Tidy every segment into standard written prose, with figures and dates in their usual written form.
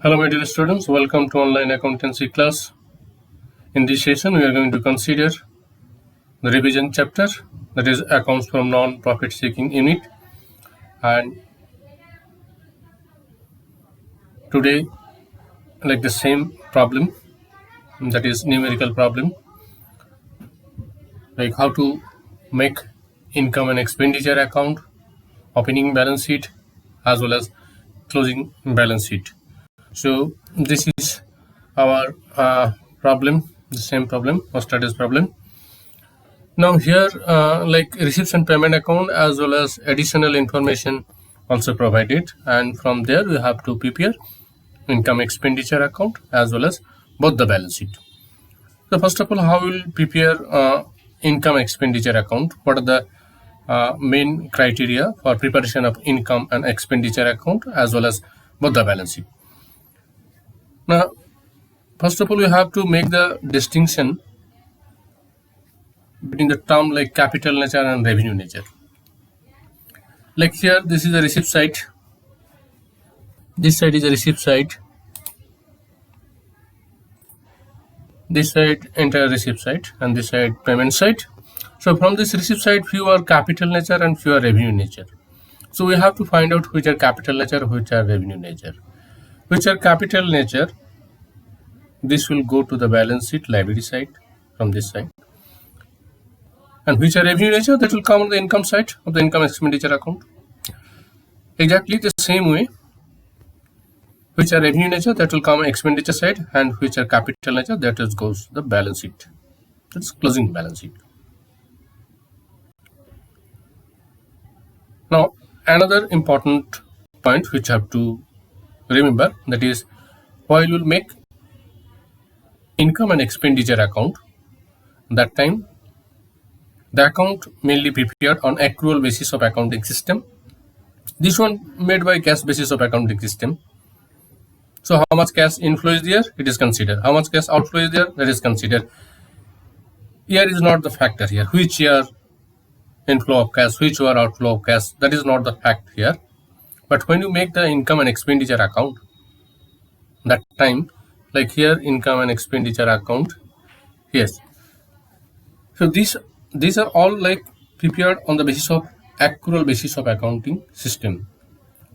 Hello my dear students, welcome to online accountancy class. In this session we are going to consider the revision chapter, that is accounts from non-profit seeking unit, and today like the same problem, that is numerical problem, like how to make income and expenditure account, opening balance sheet as well as closing balance sheet. So this is our problem, the same problem or studies problem. Now here like receipts and payment account as well as additional information also provided, and from there we have to prepare income expenditure account as well as both the balance sheet. So first of all, how we will prepare income expenditure account? What are the main criteria for preparation of income and expenditure account as well as both the balance sheet? Now first of all, we have to make the distinction between the term like capital nature and revenue nature. Like here, this is the receipt side. This side is a receipt side. This side entire receipt side, and this side payment side. So from this receipt side, few are capital nature and few are revenue nature. So we have to find out which are capital nature, which are revenue nature. Which are capital nature, this will go to the balance sheet liability side from this side. And which are revenue nature, that will come on the income side of the income expenditure account. Exactly the same way, which are revenue nature, that will come on expenditure side, and which are capital nature, that is goes the balance sheet. That's closing balance sheet. Now another important point which you have to remember, that is while you will make income and expenditure account, that time the account mainly prepared on accrual basis of accounting system. This one made by cash basis of accounting system. So how much cash inflow is there, it is considered. How much cash outflow is there, that is considered. Year is not the factor here. Which year inflow of cash, which year outflow of cash, that is not the fact here. But when you make the income and expenditure account, that time, like here income and expenditure account, yes. So these are all like prepared on the basis of accrual basis of accounting system.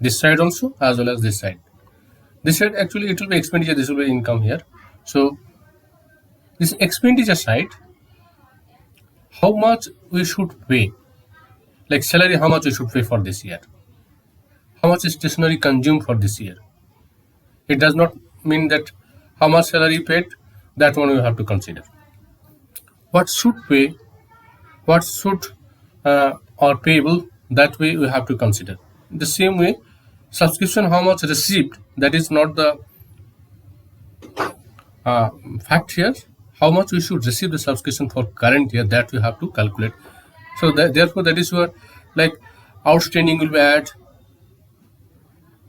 This side also as well as this side. This side actually it will be expenditure, this will be income here. So this expenditure side, how much we should pay, like salary, how much we should pay for this year, how much is stationery consumed for this year. It does not mean that how much salary paid, that one we have to consider. What should pay, what should or payable, that way we have to consider. The same way, subscription how much received, that is not the fact here. How much we should receive the subscription for current year, that we have to calculate. So therefore that is where like outstanding will be add,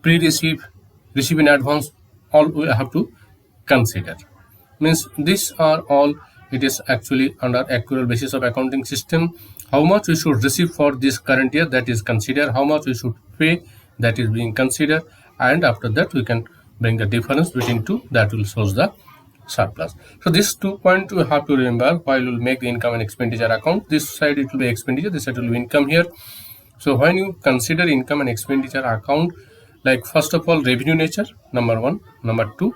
pre-receive, receive in advance, all we have to consider. Means these are all, it is actually under accrual basis of accounting system. How much we should receive for this current year, that is considered. How much we should pay, that is being considered, and after that we can bring the difference between two, that will show the surplus. So this 2 points we have to remember while we will make the income and expenditure account. This side it will be expenditure, this side will be income here. So when you consider income and expenditure account, like first of all revenue nature, number one. Number two,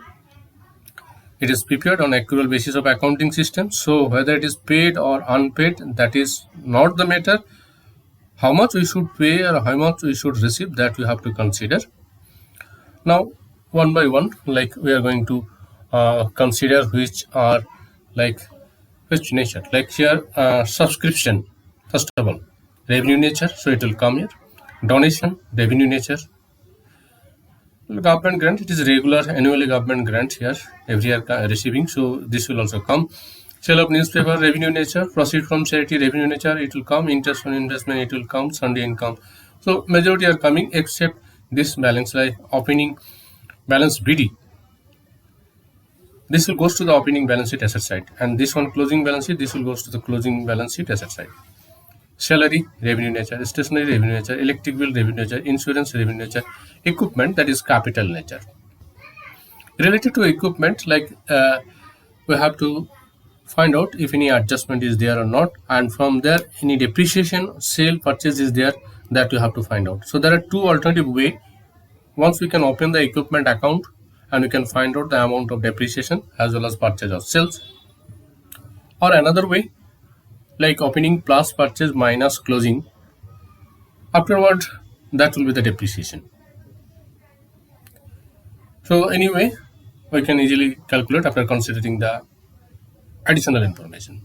it is prepared on accrual basis of accounting system. So whether it is paid or unpaid, that is not the matter. How much we should pay or how much we should receive, that we have to consider. Now one by one, like we are going to consider which are like which nature. Like here subscription, first of all revenue nature, so it will come here. Donation, revenue nature. Government grant, it is regular annually government grant here, every year receiving, so this will also come. Sale of newspaper, revenue nature. Proceed from charity, revenue nature, it will come. Interest on investment, it will come. Sunday income. So majority are coming except this balance, like opening balance BD. This will goes to the opening balance sheet asset side, and this one closing balance sheet, this will goes to the closing balance sheet asset side. Salary, revenue nature. Stationery, revenue nature. Electric bill, revenue nature. Insurance, revenue nature. Equipment, that is capital nature. Related to equipment, like we have to find out if any adjustment is there or not, and from there any depreciation, sale, purchase is there, that you have to find out. So there are two alternative way. Once we can open the equipment account and we can find out the amount of depreciation as well as purchase of sales, or another way like opening plus purchase minus closing, afterward that will be the depreciation. So anyway, we can easily calculate after considering the additional information.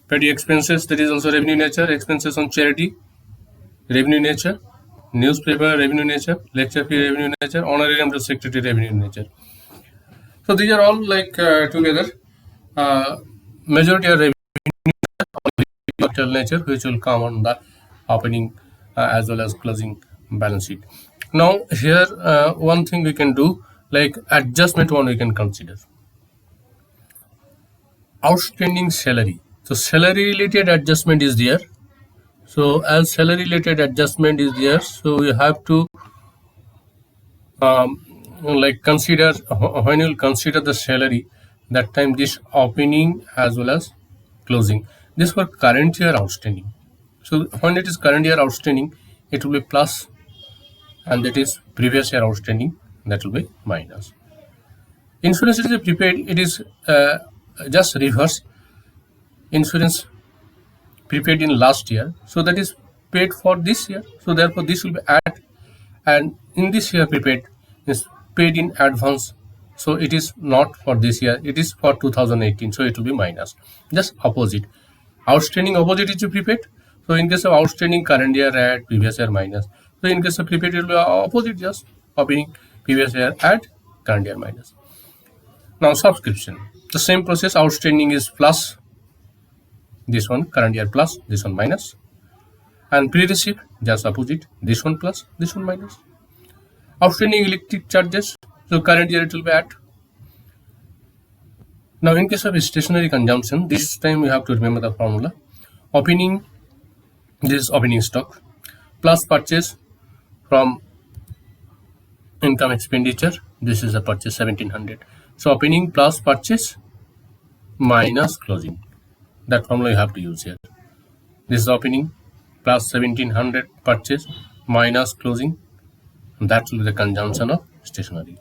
Petty expenses, that is also revenue nature. Expenses on charity, revenue nature. Newspaper, revenue nature. Lecture fee, revenue nature. Honorarium to secretary, revenue nature. So these are all like together. Majority are revenue nature, which will come on the opening as well as closing balance sheet. Now here one thing we can do, like adjustment one we can consider. Outstanding salary. So salary related adjustment is there. So as salary related adjustment is there, so we have to like consider, when you will consider the salary, that time this opening as well as closing, this for current year outstanding. So when it is current year outstanding, it will be plus, and that is previous year outstanding, that will be minus. Insurance is a prepaid, it is just reverse. Insurance prepaid in last year, so that is paid for this year, so therefore this will be add, and in this year prepaid is paid in advance, so it is not for this year, it is for 2018, so it will be minus. Just opposite, outstanding opposite is prepaid, so in case of outstanding current year add, previous year minus. So in case of prepaid it will be opposite, just opening previous year add, current year minus. Now subscription, the same process, outstanding is plus, this one current year plus, this one minus, and pre-receive just opposite, this one plus, this one minus. Outstanding electric charges, so current year it will be at. Now in case of stationery consumption, this time we have to remember the formula. Opening, this is opening stock, plus purchase from income expenditure, this is a purchase 1700. So opening plus purchase minus closing, that formula you have to use here. This is opening plus 1700 purchase minus closing, that will be the consumption of stationery.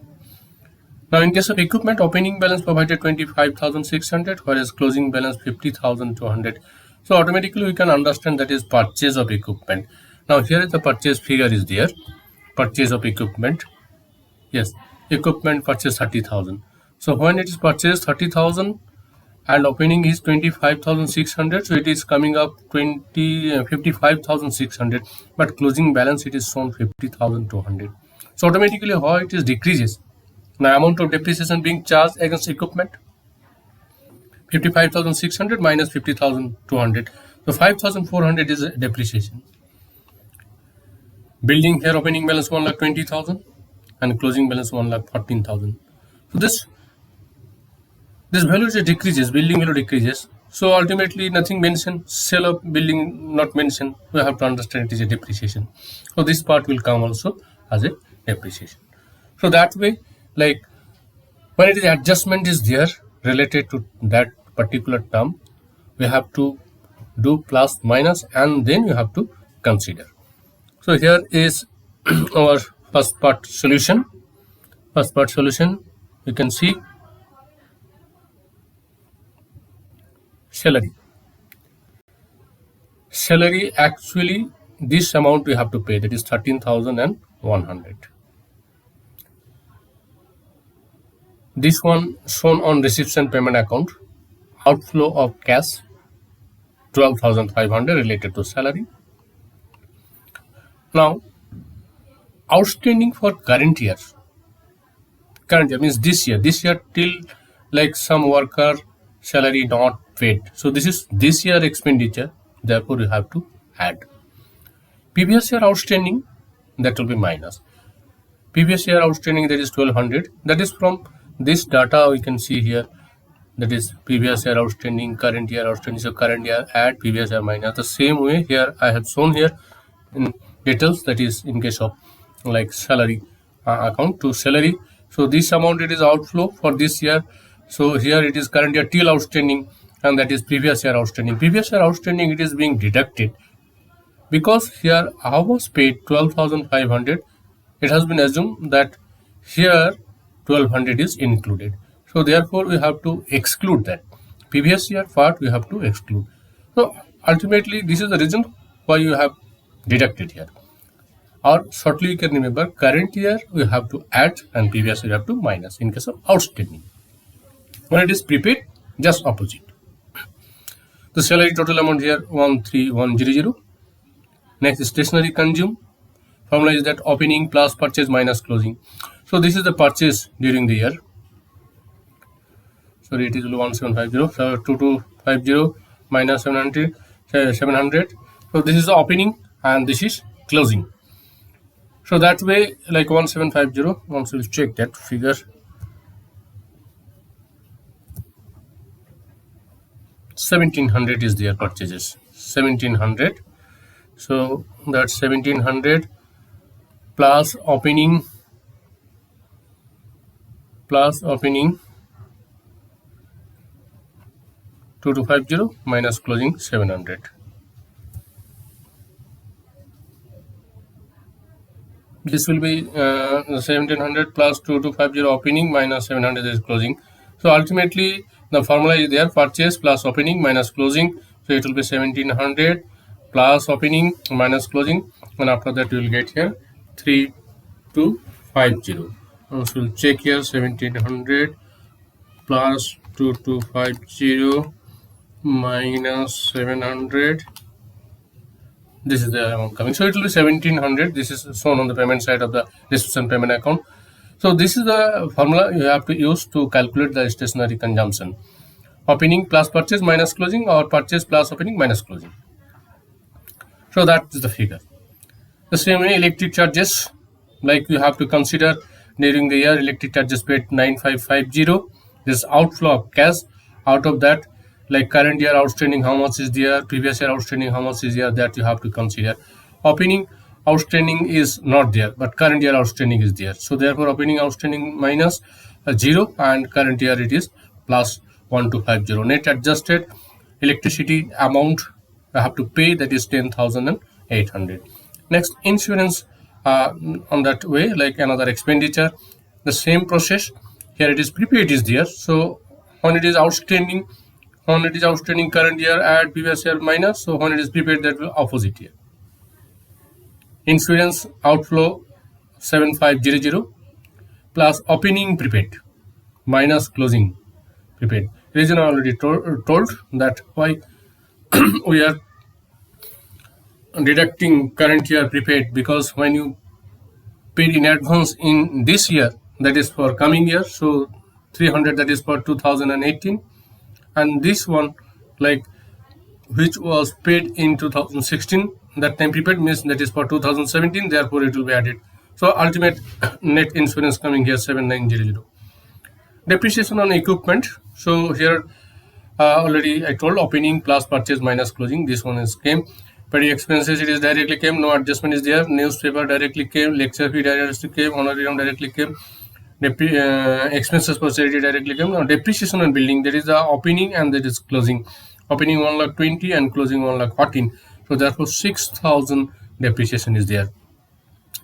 Now in case of equipment, opening balance provided 25,600, whereas closing balance 50,200. So automatically we can understand that is purchase of equipment. Now here is the purchase figure is there, purchase of equipment. Yes, equipment purchase 30,000. So when it is purchased 30,000 and opening is 25,600, so it is coming up 55,600, but closing balance it is shown 50,200. So automatically how it is decreases. Now amount of depreciation being charged against equipment, 55,600 minus 50,200, so 5,400 is depreciation. Building, here opening balance 1,20,000 and closing balance 1,14,000. So this value decreases, building value decreases. So ultimately nothing mentioned, sale of building not mentioned. We have to understand it is a depreciation. So this part will come also as a depreciation. So that way, like when it is adjustment is there related to that particular term, we have to do plus minus and then you have to consider. So here is our first part solution. First part solution, you can see salary. Salary, actually this amount we have to pay, that is 13,100. This one shown on reception payment account, outflow of cash 12,500 related to salary. Now outstanding for current year means this year till like some worker salary not paid, so this is this year expenditure, therefore you have to add. Previous year outstanding, that will be minus. Previous year outstanding, that is 1200, that is from this data we can see here, that is previous year outstanding, current year outstanding, so current year add, previous year minus. The same way here I have shown here in details, that is in case of like salary account to salary, So this amount it is outflow for this year. So here it is current year till outstanding, and that is previous year outstanding. Previous year outstanding it is being deducted because here how was paid 12,500. It has been assumed that here 1200 is included. So therefore we have to exclude that. Previous year part we have to exclude. So ultimately this is the reason why you have deducted here. Or shortly you can remember current year we have to add and previous year you have to minus in case of outstanding. When it is prepaid, just opposite. The salary total amount here 13100. Next is stationery consume. Formula is that opening plus purchase minus closing. So this is the purchase during the year. Sorry, it is 1750. So 2250 minus 700. So this is the opening and this is closing. So that way, like 1750. Once we will check that figure. 1700 is their purchases. 1700. So that's 1700 plus opening 2250 minus closing 700. This will be 1700 plus 2250 opening minus 700 is closing. So ultimately the formula is there, purchase plus opening minus closing. So it will be 1700 plus opening minus closing, and after that you will get here 3250. So we'll check here 1700 plus 2250 minus 700. This is the amount coming. So it will be 1700. This is shown on the payment side of the reception payment account. So this is the formula you have to use to calculate the stationery consumption. Opening plus purchase minus closing, or purchase plus opening minus closing. So that is the figure. The same way electric charges, like you have to consider during the year electric charges paid 9550. This outflow of cash. Out of that, like current year outstanding how much is there, previous year outstanding how much is there, that you have to consider. Opening outstanding is not there, but current year outstanding is there. So therefore opening outstanding minus 0, and current year it is plus 1250. Net adjusted electricity amount I have to pay, that is 10,800. Next, insurance on that way, like another expenditure. The same process here, it is prepaid is there. So when it is outstanding current year add previous year minus. So when it is prepaid, that will opposite here. Insurance outflow 7500 plus opening prepaid minus closing prepaid. Reason I already told that why we are deducting current year prepaid, because when you paid in advance in this year, that is for coming year, so 300 that is for 2018, and this one like which was paid in 2016, that time prepaid means that is for 2017, therefore it will be added. So ultimate net insurance coming here 7900. Depreciation on equipment. So here already I told opening plus purchase minus closing. This one is came. Petty expenses, it is directly came, no adjustment is there. Newspaper directly came, lecture fee directly came, honorarium directly came, expenses per charity directly came. Now depreciation on building, that is the opening and that is closing. Opening 1,20,000 and closing 1,14,000. So therefore 6,000 depreciation is there.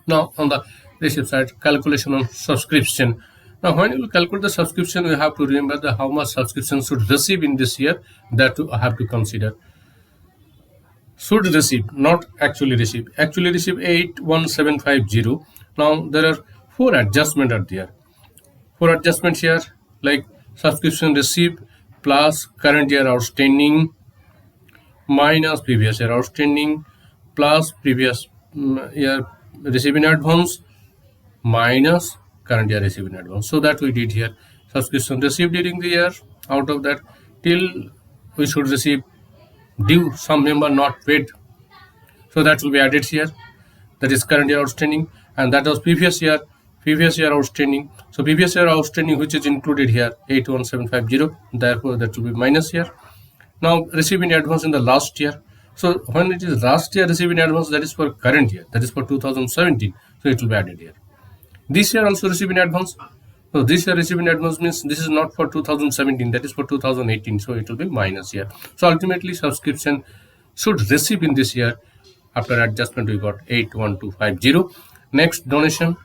Now on the receipt side, calculation on subscription. Now when you calculate the subscription, you have to remember how much subscription should receive in this year, that you have to consider. Should receive, not actually receive. Actually receive 81750. Now there are 4 adjustments are there. 4 adjustments here, like subscription received plus current year outstanding minus previous year outstanding plus previous year received in advance minus current year received in advance. So that we did here. Subscription received during the year, out of that till we should receive due some member not paid, so that will be added here, that is current year outstanding, and that was previous year outstanding. So previous year outstanding which is included here 81750, therefore that will be minus here. Now receiving advance in the last year, so when it is last year receiving advance, that is for current year, that is for 2017, so it will be added here. This year also receiving advance, So this year received in advance means this is not for 2017, that is for 2018, so it will be minus here. So ultimately subscription should receive in this year. After adjustment we got 81250. Next donation,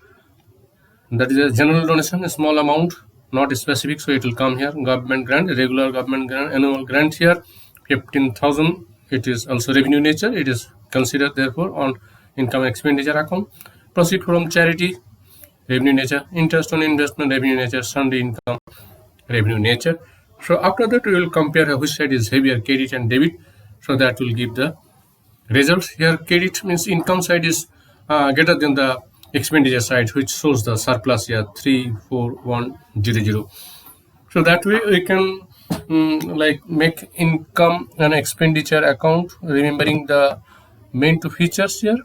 that is a general donation, a small amount, not specific, so it will come here. Government grant, regular government grant, annual grant here 15,000. It is also revenue nature, it is considered therefore on income expenditure account. Proceed from charity, revenue nature. Interest on investment, revenue nature. Sunday income, revenue nature. So after that we will compare which side is heavier, credit and debit, so that will give the results. Here credit means income side is greater than the expenditure side, which shows the surplus here 34100. so that way we can like make income and expenditure account remembering the main two features here,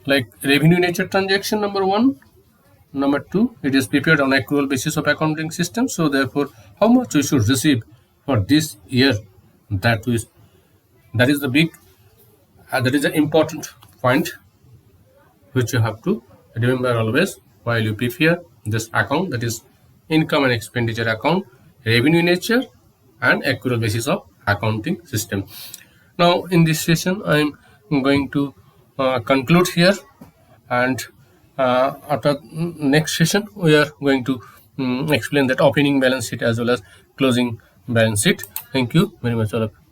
like revenue nature transaction number 1. Number 2, it is prepared on accrual basis of accounting system, so therefore how much we should receive for this year, that is the big that is an important point which you have to remember always while you prepare this account, that is income and expenditure account, revenue nature and accrual basis of accounting system. Now in this session I am going to conclude here, and after next session we are going to explain that opening balance sheet as well as closing balance sheet. Thank you very much all of you.